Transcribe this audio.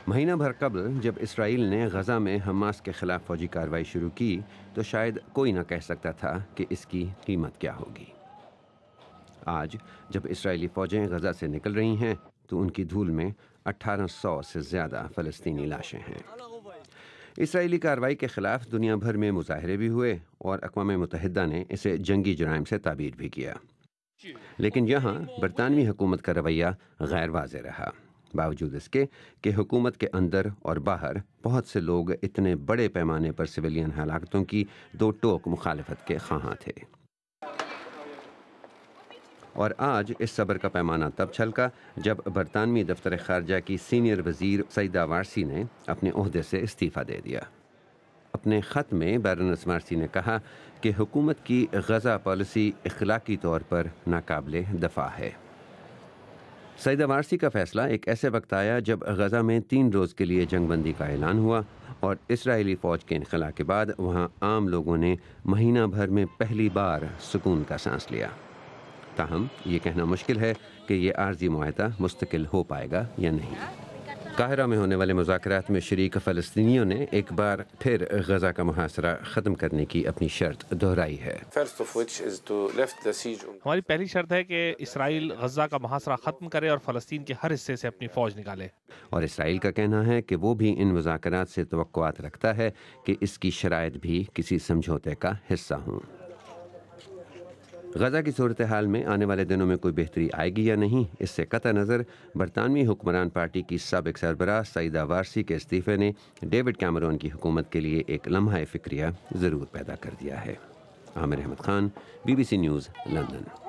مہینہ بھر قبل جب اسرائیل نے غزہ میں حماس کے خلاف فوجی کارروائی شروع کی تو شاید کوئی نہ کہہ سکتا تھا کہ اس کی قیمت کیا ہوگی۔ آج جب اسرائیلی فوجیں غزہ سے نکل رہی ہیں تو ان کی دھول میں 1800 سے زیادہ فلسطینی لاشیں ہیں۔ اسرائیلی کارروائی کے خلاف دنیا بھر میں مظاہرے بھی ہوئے اور اقوام متحدہ نے اسے جنگی جرائم سے تعبیر بھی کیا، لیکن یہاں برطانوی حکومت کا رویہ غیر واضح رہا، باوجود اس کے کہ حکومت کے اندر اور باہر بہت سے لوگ اتنے بڑے پیمانے پر سویلین ہلاکتوں کی دو ٹوک مخالفت کے خواہاں تھے۔ اور آج اس صبر کا پیمانہ تب چھلکا جب برطانوی دفتر خارجہ کی سینئر وزیر سعیدہ وارسی نے اپنے عہدے سے استعفیٰ دے دیا۔ اپنے خط میں بیرونس وارسی نے کہا کہ حکومت کی غزہ پالیسی اخلاقی طور پر ناقابل دفاع ہے۔ سعیدہ وارسی کا فیصلہ ایک ایسے وقت آیا جب غزہ میں 3 روز کے لیے جنگ بندی کا اعلان ہوا اور اسرائیلی فوج کے انخلا کے بعد وہاں عام لوگوں نے مہینہ بھر میں پہلی بار سکون کا سانس لیا۔ تاہم یہ کہنا مشکل ہے کہ یہ عارضی معاہدہ مستقل ہو پائے گا یا نہیں۔ قاہرہ میں ہونے والے مذاکرات میں شریک فلسطینیوں نے ایک بار پھر غزہ کا محاصرہ ختم کرنے کی اپنی شرط دہرائی ہے۔ ہماری پہلی شرط ہے کہ اسرائیل غزہ کا محاصرہ ختم کرے اور فلسطین کے ہر حصے سے اپنی فوج نکالے۔ اور اسرائیل کا کہنا ہے کہ وہ بھی ان مذاکرات سے توقعات رکھتا ہے کہ اس کی شرائط بھی کسی سمجھوتے کا حصہ ہوں۔ غزہ کی صورتحال میں آنے والے دنوں میں کوئی بہتری آئے گی یا نہیں، اس سے قطع نظر برطانوی حکمران پارٹی کی سابق سربراہ سعیدہ وارسی کے استعفے نے ڈیوڈ کیمرون کی حکومت کے لیے ایک لمحہ فکریہ ضرور پیدا کر دیا ہے۔ Aamir Ahmed Khan, BBC news, London.